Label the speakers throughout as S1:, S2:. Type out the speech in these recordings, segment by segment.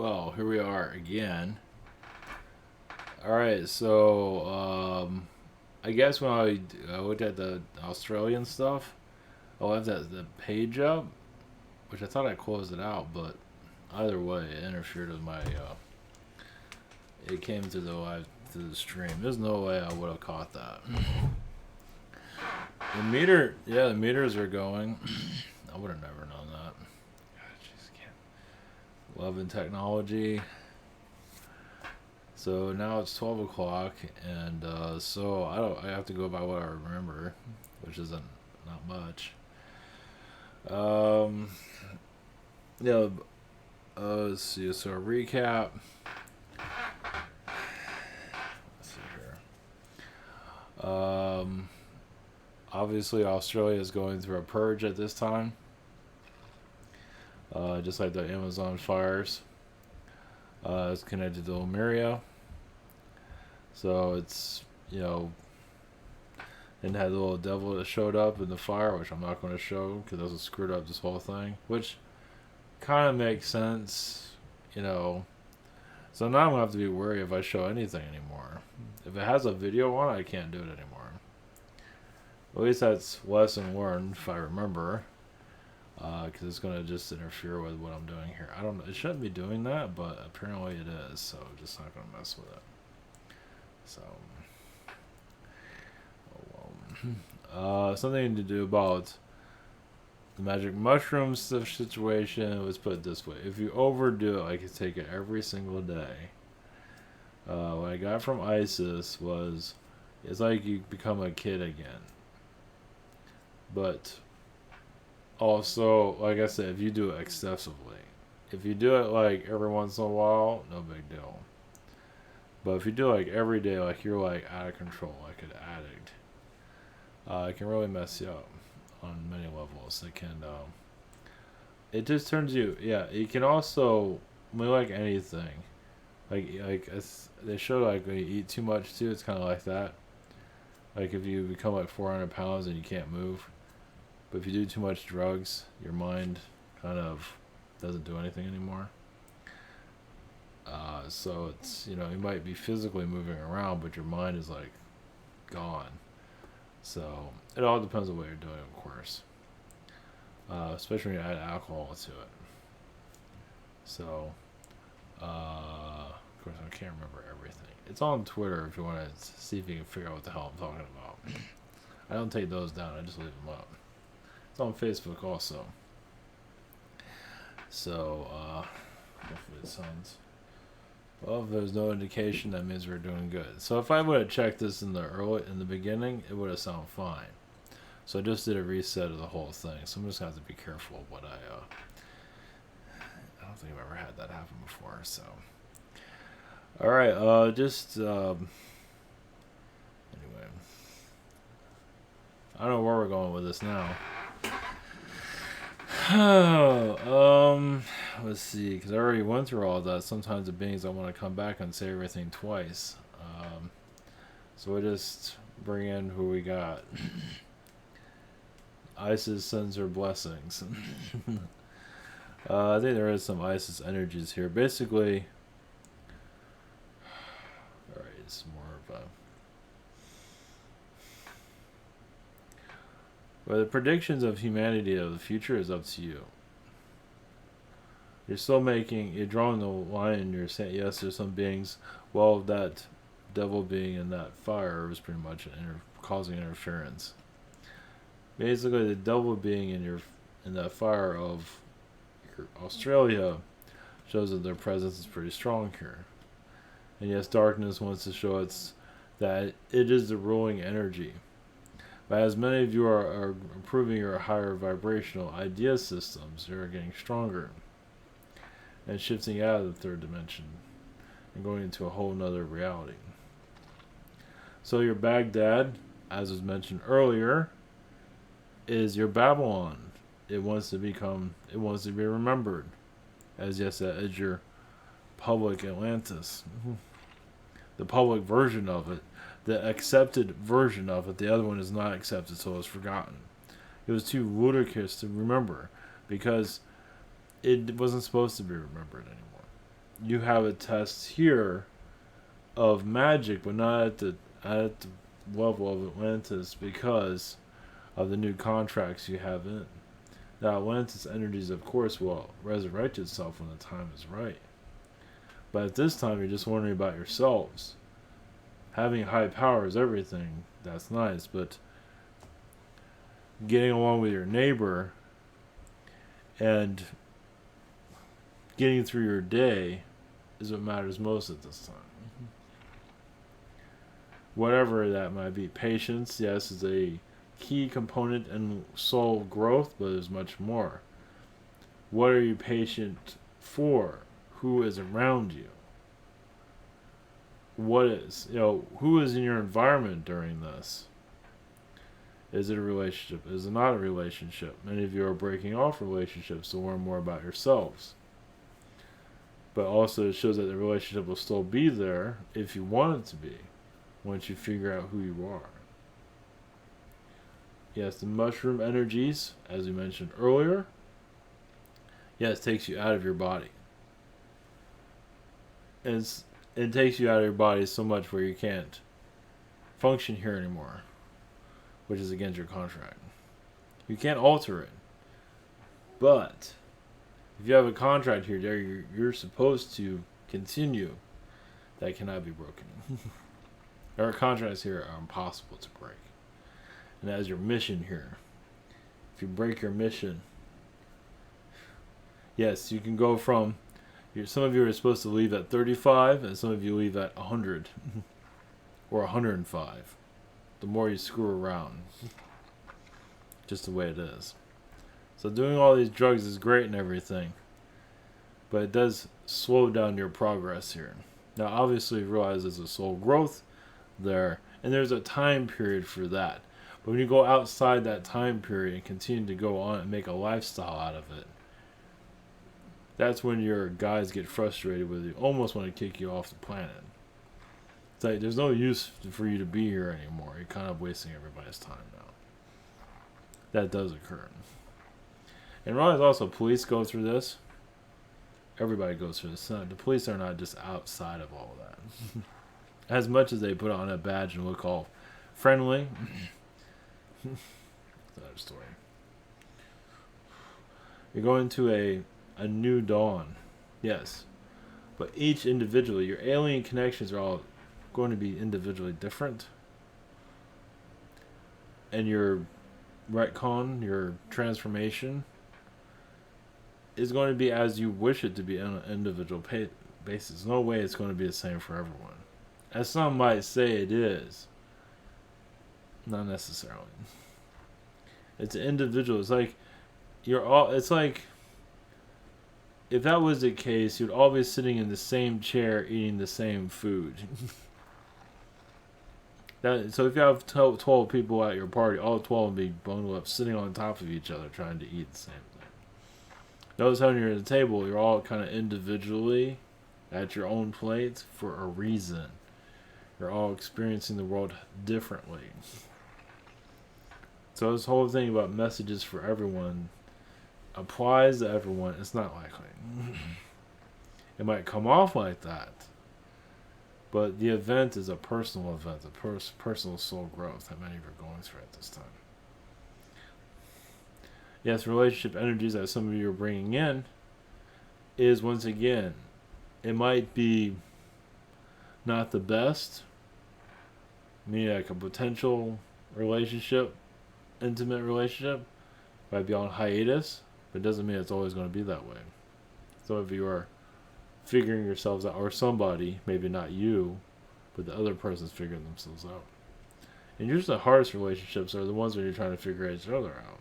S1: Well, here we are again. All right, so I guess when I looked at the Australian stuff, I left the page up, which I thought I closed it out, but either way, it interfered with my. It came to the live to the stream. There's no way I would have caught that. The meter, yeah, the meters are going. I would have never known that. God, just can't. Love and technology. So now it's 12 o'clock, and so I don't. I have to go by what I remember, which isn't not much. Um, yeah. Let's see. So a recap. Let's see here. Obviously Australia is going through a purge at this time, just like the Amazon fires. It's connected to Lemuria, so it's and had the little devil that showed up in the fire, which I'm not going to show because that's what screwed up this whole thing. Which kind of makes sense, you know. So now I'm gonna have to be worried if I show anything anymore. If it has a video on it, I can't do it anymore. At least that's lesson learned, if I remember, because it's gonna just interfere with what I'm doing here. I don't know. It shouldn't be doing that, but apparently it is. So just not gonna mess with it. So, something to do about the magic mushroom stuff situation. Let's put it this way: if you overdo it, I could take it every single day. What I got from ISIS was, it's like you become a kid again. But also, like I said, if you do it excessively, if you do it like every once in a while, no big deal. But if you do it like every day, like you're like out of control, like an addict, it can really mess you up on many levels. It can, it just turns you, yeah. It can also, like anything, they show like when you eat too much too. It's kind of like that. Like if you become like 400 pounds and you can't move, but if you do too much drugs, your mind kind of doesn't do anything anymore. So it's you might be physically moving around, but your mind is like gone. So it all depends on what you're doing, of course. Especially when you add alcohol to it. So, of course, I can't remember everything. It's on Twitter if you want to see if you can figure out what the hell I'm talking about. I don't take those down, I just leave them up. It's on Facebook also. So, hopefully it sounds. Well, if there's no indication, that means we're doing good. So if I would have checked this in the beginning, it would have sounded fine. So I just did a reset of the whole thing. So I'm just gonna have to be careful of what I don't think I've ever had that happen before. So, all right. Anyway, I don't know where we're going with this now. Let's see, because I already went through all that. Sometimes the beings I want to come back and say everything twice. So we just bring in who we got. Isis sends her blessings. I think there is some Isis energies here. Basically, all right, it's more of a. Well, the predictions of humanity of the future is up to you. You're drawing the line, and you're saying, yes, there's some beings. Well, that devil being in that fire was pretty much causing interference. Basically, the devil being in that fire of Australia shows that their presence is pretty strong here. And yes, darkness wants to show that it is the ruling energy. But as many of you are improving your higher vibrational idea systems, you are getting stronger and shifting out of the third dimension and going into a whole nother reality. So your Baghdad, as was mentioned earlier, is your Babylon. It wants to be remembered as as your public Atlantis. The public version of it, the accepted version of it. The other one is not accepted, so it's forgotten. It was too ludicrous to remember because it wasn't supposed to be remembered anymore. you have a test here of magic, but not at the level of Atlantis because of the new contracts you have in. Now, Atlantis energies, of course, will resurrect itself when the time is right. But at this time, you're just wondering about yourselves. Having high power is everything. That's nice, but getting along with your neighbor and getting through your day is what matters most at this time. Whatever that might be. Patience, yes, is a key component in soul growth, but there's much more. What are you patient for? Who is around you? What is, who is in your environment during this? Is it a relationship? Is it not a relationship? Many of you are breaking off relationships to learn more about yourselves. But also it shows that the relationship will still be there if you want it to be, once you figure out who you are. Yes, the mushroom energies, as we mentioned earlier, yes, takes you out of your body. It takes you out of your body so much where you can't function here anymore, which is against your contract. You can't alter it. But if you have a contract here, you're supposed to continue. That cannot be broken. Our contracts here are impossible to break. And as your mission here, if you break your mission, yes, you can go from, some of you are supposed to leave at 35, and some of you leave at 100, or 105. The more you screw around. Just the way it is. So doing all these drugs is great and everything, but it does slow down your progress here. Now obviously you realize there's a soul growth there, and there's a time period for that. But when you go outside that time period and continue to go on and make a lifestyle out of it, that's when your guys get frustrated with you, almost want to kick you off the planet. It's like there's no use for you to be here anymore. You're kind of wasting everybody's time now. That does occur. And realize also police go through this. Everybody goes through this. The police are not just outside of all of that. As much as they put on a badge and look all friendly, that's another story. You're going to a new dawn, yes, but each individually, your alien connections are all going to be individually different, and your retcon, your transformation, is going to be as you wish it to be on an individual basis. No way it's going to be the same for everyone. As some might say it is, not necessarily. It's individual. It's like it's like if that was the case, you'd all be sitting in the same chair eating the same food. So if you have 12 people at your party, all 12 would be bundled up, sitting on top of each other, trying to eat the same thing. Notice how when you're at the table, you're all kind of individually at your own plates for a reason. You're all experiencing the world differently. So this whole thing about messages for everyone applies to everyone. It's not likely. It might come off like that, but the event is a personal event, a personal soul growth that many of you are going through at this time. Yes, relationship energies that some of you are bringing in is, once again, it might be not the best, meaning like a potential relationship, intimate relationship, might be on hiatus, but it doesn't mean it's always going to be that way. Some of you are figuring yourselves out, or somebody, maybe not you, but the other person's figuring themselves out. And usually the hardest relationships are the ones where you're trying to figure each other out.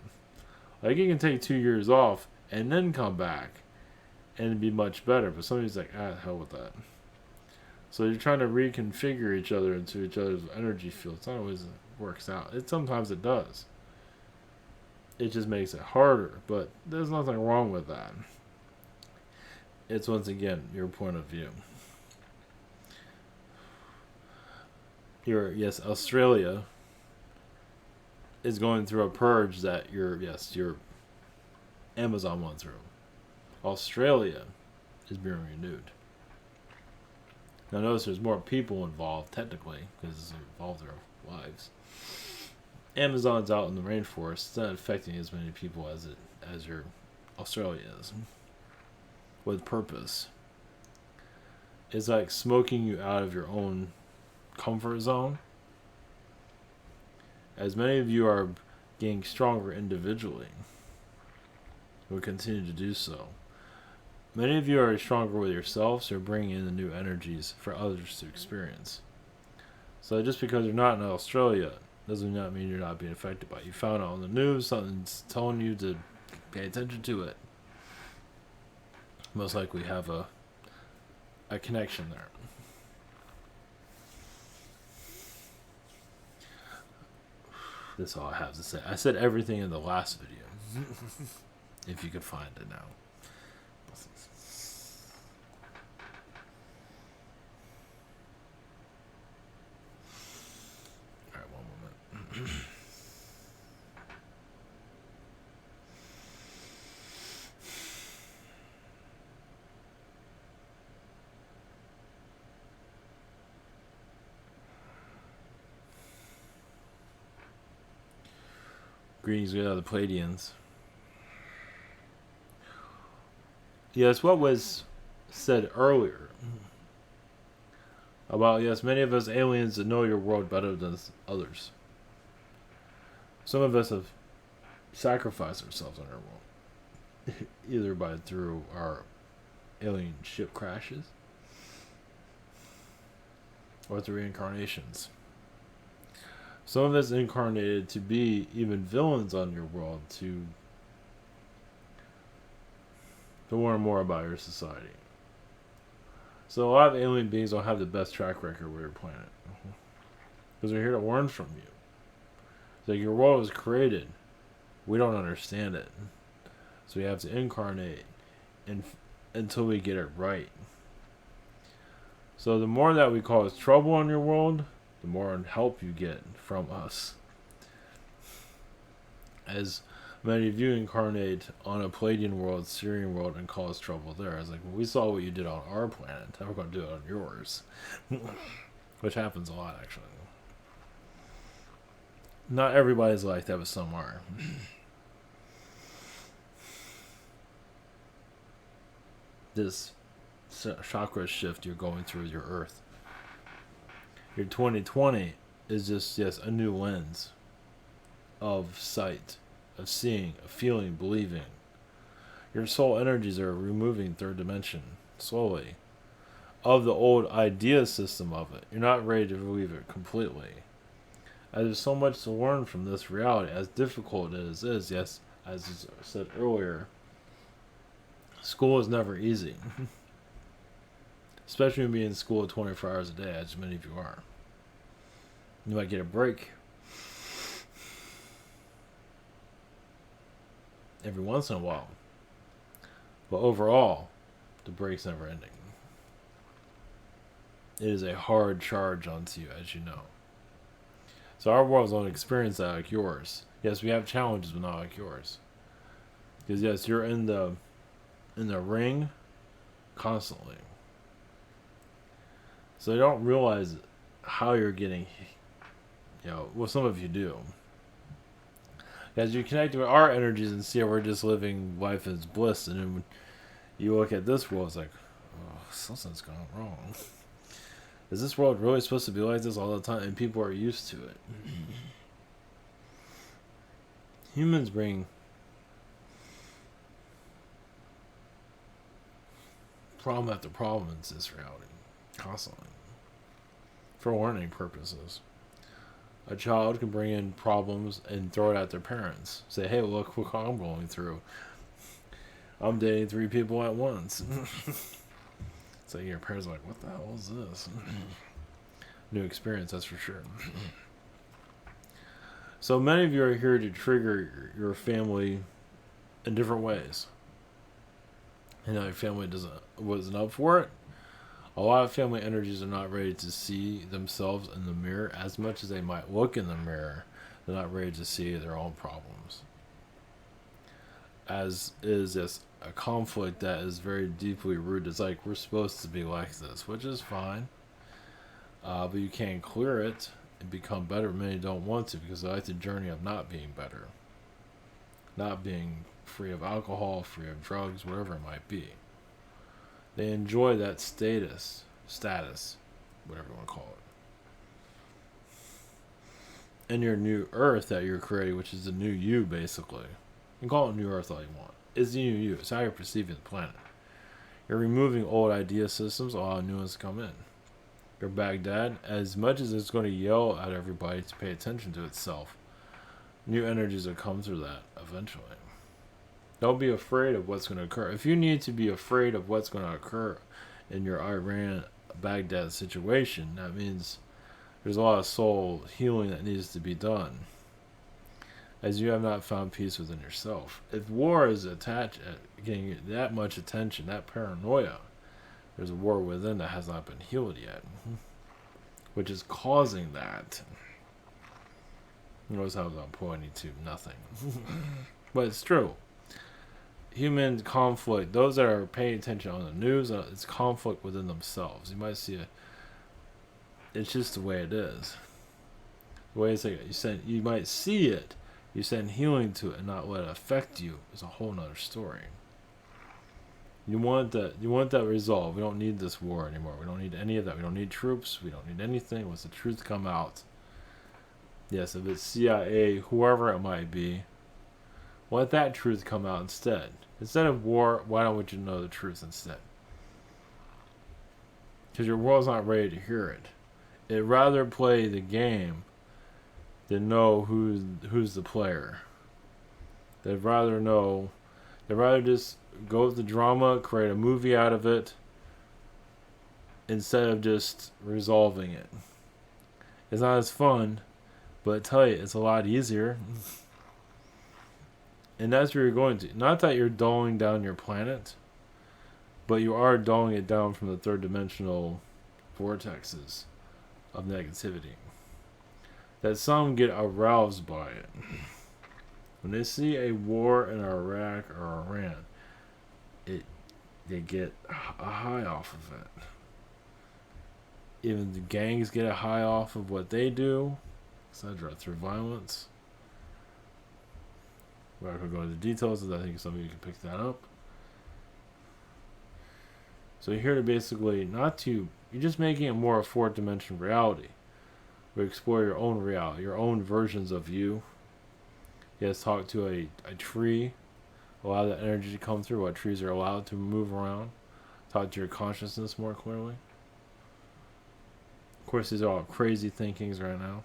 S1: Like you can take 2 years off and then come back and it'd be much better, but somebody's like, hell with that. So you're trying to reconfigure each other into each other's energy field. It's not always works out. Sometimes it does. It just makes it harder, but there's nothing wrong with that. It's once again your point of view. Australia is going through a purge that your Amazon went through. Australia is being renewed. Now notice there's more people involved technically because it involves their lives. Amazon's out in the rainforest. It's not affecting as many people as your Australia is. With purpose. It's like smoking you out of your own comfort zone. As many of you are getting stronger individually, will continue to do so. Many of you are stronger with yourselves, so you're bringing in the new energies for others to experience. So just because you're not in Australia doesn't not mean you're not being affected by it. You found out on the news, something's telling you to pay attention to it. Most likely have a connection there. That's all I have to say. I said everything in the last video. If you could find it now. Alright, one moment. Greetings, we are the Pleiadians. Yes, what was said earlier about, yes, many of us aliens that know your world better than others. Some of us have sacrificed ourselves on our world, either through our alien ship crashes or through reincarnations. Some of us incarnated to be even villains on your world to learn more about your society. So a lot of alien beings don't have the best track record with your planet. Because they're here to learn from you. So your world was created. We don't understand it. So we have to incarnate until we get it right. So the more that we cause trouble on your world, the more help you get from us. As many of you incarnate on a Pleiadian world, Syrian world, and cause trouble there. It's like, well, we saw what you did on our planet. How we're going to do it on yours. Which happens a lot, actually. Not everybody's like that, but some are. This chakra shift you're going through with your Earth. Your 2020 is just, yes, a new lens of sight, of seeing, of feeling, believing. Your soul energies are removing third dimension slowly of the old idea system of it. You're not ready to believe it completely. As there's so much to learn from this reality, as difficult as it is, yes, as I said earlier, school is never easy. Especially when being in school 24 hours a day, as many of you are. You might get a break every once in a while. But overall, the break's never ending. It is a hard charge onto you, as you know. So our world's don't experience that like yours. Yes, we have challenges, but not like yours. Because yes, you're in the ring constantly. So you don't realize how you're getting, well, some of you do. As you connect with our energies and see how we're just living life as bliss, and then when you look at this world, it's like, oh, something's going wrong. Is this world really supposed to be like this all the time? And people are used to it. Humans bring problem after problem into this reality, constantly, for learning purposes. A child can bring in problems and throw it at their parents. Say, hey, look what I'm going through. I'm dating 3 people at once. So your parents are like, what the hell is this? New experience, that's for sure. So many of you are here to trigger your family in different ways. Your family wasn't up for it. A lot of family energies are not ready to see themselves in the mirror as much as they might look in the mirror. They're not ready to see their own problems. As is this a conflict that is very deeply rooted. It's like we're supposed to be like this, which is fine. but you can clear it and become better. Many don't want to because they like the journey of not being better, not being free of alcohol, free of drugs, whatever it might be. They enjoy that status, whatever you want to call it. And your new earth that you're creating, which is the new you, basically. You can call it new earth all you want. It's the new you. It's how you're perceiving the planet. You're removing old idea systems, all new ones come in. Your Baghdad, as much as it's going to yell at everybody to pay attention to itself, new energies will come through that eventually. Don't be afraid of what's going to occur. If you need to be afraid of what's going to occur in your Iran Baghdad situation, that means there's a lot of soul healing that needs to be done, as you have not found peace within yourself. If war is attached at getting that much attention, that paranoia, there's a war within that has not been healed yet, which is causing that. Notice how I'm pointing to nothing. But it's true. Human conflict, those that are paying attention on the news, it's conflict within themselves. You might see it. It's just the way it is. The way it's like you might see it. You send healing to it and not let it affect you is a whole nother story. You want that resolve. We don't need this war anymore. We don't need any of that. We don't need troops. We don't need anything. Once the truth come out. Yes, if it's CIA, whoever it might be, let that truth come out instead. Instead of war, why don't you know the truth instead? Because your world's not ready to hear it. It'd rather play the game than know who's the player. They'd rather just go with the drama, create a movie out of it, instead of just resolving it. It's not as fun, but I tell you, it's a lot easier. And that's where you're going to. Not that you're dulling down your planet, but you are dulling it down from the third dimensional vortexes of negativity. That some get aroused by it. When they see a war in Iraq or Iran, they get a high off of it. Even the gangs get a high off of what they do, etc. through violence. We're not going to go into details, because I think some of you can pick that up. So you're here to basically you're just making it more a fourth dimension reality. We explore your own reality, your own versions of you. Yes, talk to a tree, allow that energy to come through, what trees are allowed to move around. Talk to your consciousness more clearly. Of course, these are all crazy thinkings right now,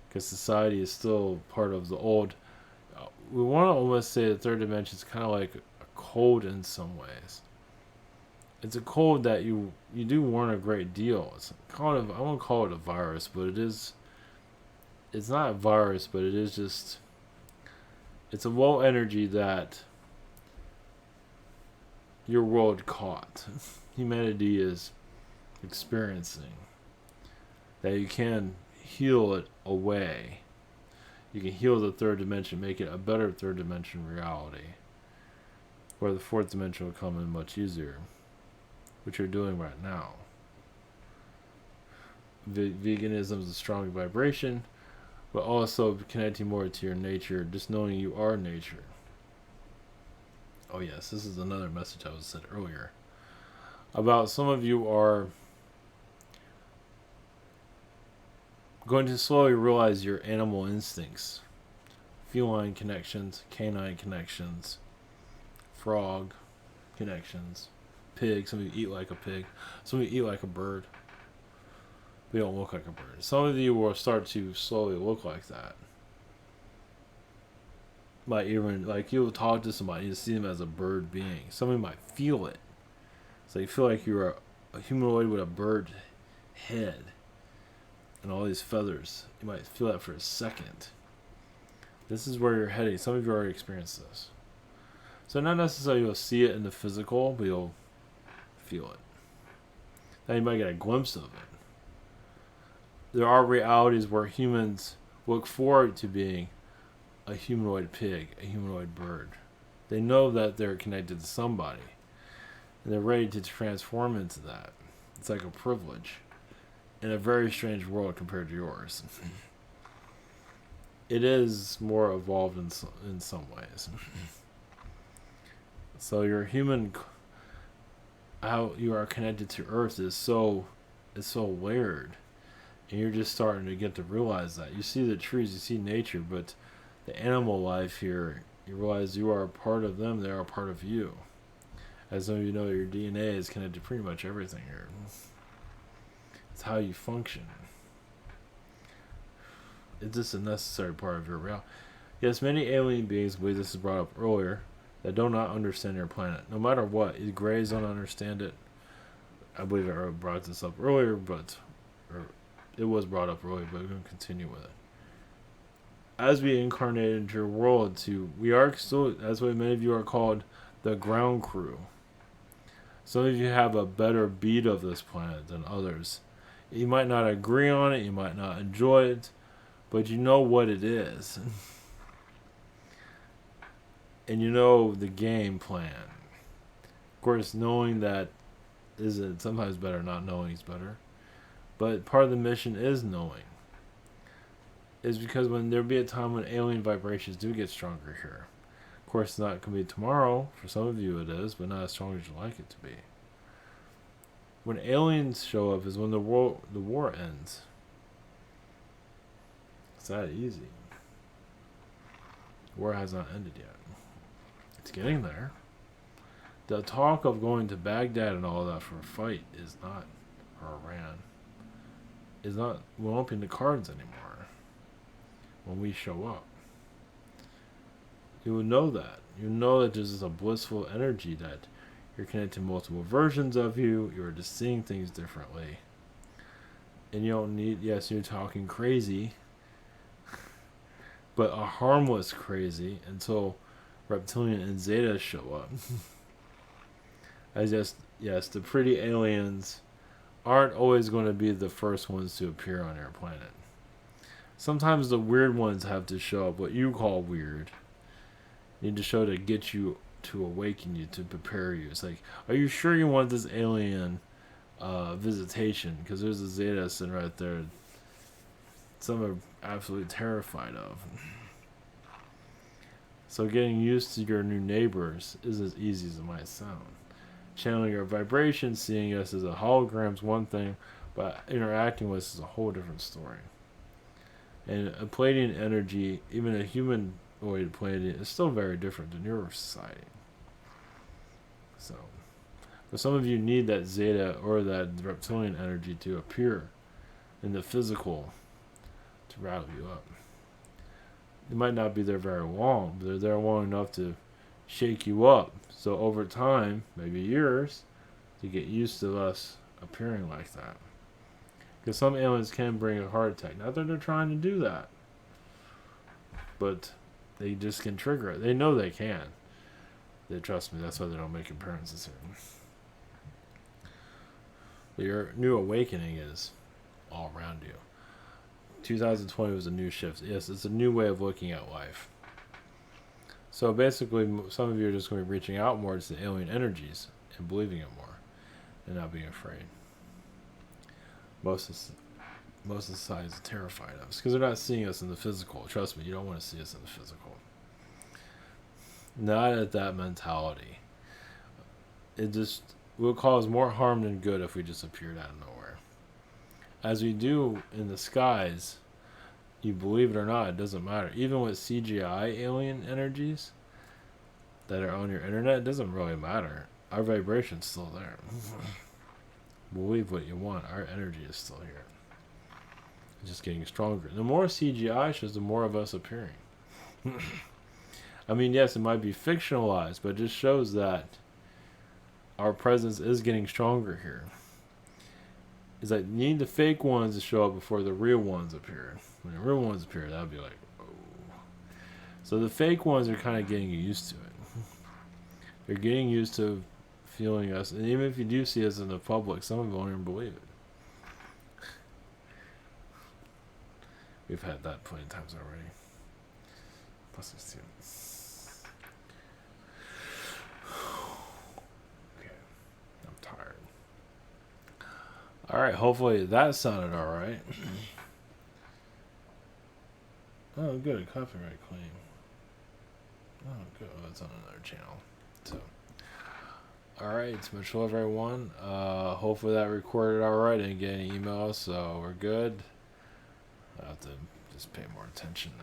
S1: because society is still part of the old. We want to almost say the third dimension is kind of like a code in some ways. It's a code that you do learn a great deal. It's kind of, I won't call it a virus, but it's not a virus, but it is just, it's a low energy that your world caught. Humanity is experiencing. That you can heal it away. You can heal the third dimension, make it a better third dimension reality, where the fourth dimension will come in much easier, which you're doing right now. Veganism is a strong vibration, but also connecting more to your nature, just knowing you are nature. Oh yes, this is another message I was said earlier. About some of you are going to slowly realize your animal instincts. Feline connections, canine connections, frog connections, pig. Some of you eat like a pig. Some of you eat like a bird. We don't look like a bird. Some of you will start to slowly look like that. Like even like you'll talk to somebody, you see them as a bird being. Somebody might feel it. So you feel like you're a humanoid with a bird head and all these feathers. You might feel that for a second. This is where you're heading. Some of you already experienced this. So not necessarily you'll see it in the physical, but you'll feel it. Now you might get a glimpse of it. There are realities where humans look forward to being a humanoid pig, a humanoid bird. They know that they're connected to somebody, and they're ready to transform into that. It's like a privilege. in a very strange world compared to yours. It is more evolved in some ways. So your human, how you are connected to Earth is so, it's so weird, and you're just starting to get to realize that. You see the trees, you see nature, but the animal life here, you realize you are a part of them, they are a part of you. As some of you know, your DNA is connected to pretty much everything here. It's how you function. It's just a necessary part of your reality. Yes, many alien beings, believe this is brought up earlier, that do not understand your planet. No matter what, Greys don't understand it. I believe I brought this up earlier, or it was brought up earlier, but we're going to continue with it. As we incarnate into your world, we are still, that's why many of you are called the ground crew. Some of you have a better beat of this planet than others. You might not agree on it, you might not enjoy it, but you know what it is. And you know the game plan. Of course, knowing that isn't sometimes better, not knowing is better. But part of the mission is knowing. Is because when there'll be a time when alien vibrations do get stronger here. Of course, it's not going to be tomorrow. For some of you it is, but not as strong as you like it to be. When aliens show up is when the war ends. It's that easy. The war has not ended yet. It's getting there. The talk of going to Baghdad and all that for a fight is not, or Iran, is not, we won't be in the cards anymore when we show up. You will know that. You know that this is a blissful energy, that you're connected to multiple versions of you, you're just seeing things differently. And you don't need, yes, you're talking crazy, but a harmless crazy until Reptilian and Zeta show up. Yes, the pretty aliens aren't always going to be the first ones to appear on your planet. Sometimes the weird ones have to show up, what you call weird. You need to show to get you, to awaken you, to prepare you. It's like, are you sure you want this alien visitation? Because there's a Zeta sitting right there. Some are absolutely terrified of. So getting used to your new neighbors is as easy as it might sound. Channeling your vibrations, seeing us as a hologram is one thing, but interacting with us is a whole different story. And a Pleiadian energy, even a humanoid Pleiadian, is still very different than your society. So, but some of you need that Zeta or that Reptilian energy to appear in the physical to rattle you up. They might not be there very long, but they're there long enough to shake you up. So over time, maybe years, to get used to us appearing like that. Because some aliens can bring a heart attack. Not that they're trying to do that, but they just can trigger it. They know they can. They trust me. That's why they don't make appearances here. But your new awakening is all around you. 2020 was a new shift. Yes, it's a new way of looking at life. So basically, some of you are just going to be reaching out more to the alien energies and believing it more and not being afraid. Most of society is terrified of us because they're not seeing us in the physical. Trust me, you don't want to see us in the physical. Not at that mentality. It just will cause more harm than good if we just appeared out of nowhere. As we do in the skies, you believe it or not, it doesn't matter. Even with CGI alien energies that are on your internet, it doesn't really matter. Our vibration's still there. Believe what you want. Our energy is still here. It's just getting stronger. The more CGI shows, the more of us appearing. I mean, yes, it might be fictionalized, but it just shows that our presence is getting stronger here. It's like you need the fake ones to show up before the real ones appear. When the real ones appear, that would be like, oh. So the fake ones are kind of getting used to it. They're getting used to feeling us. And even if you do see us in the public, some of them won't even believe it. We've had that plenty of times already. Plus, let's see. Okay, I'm tired. Alright, hopefully that sounded alright. Oh, good. Copyright claim. Oh, good. Oh, it's on another channel. So, alright. Much love, everyone. Hopefully that recorded alright. Didn't get any emails, so we're good. I have to just pay more attention,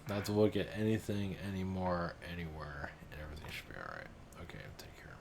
S1: not to look at anything anymore, anywhere, and everything should be alright. Okay, take care.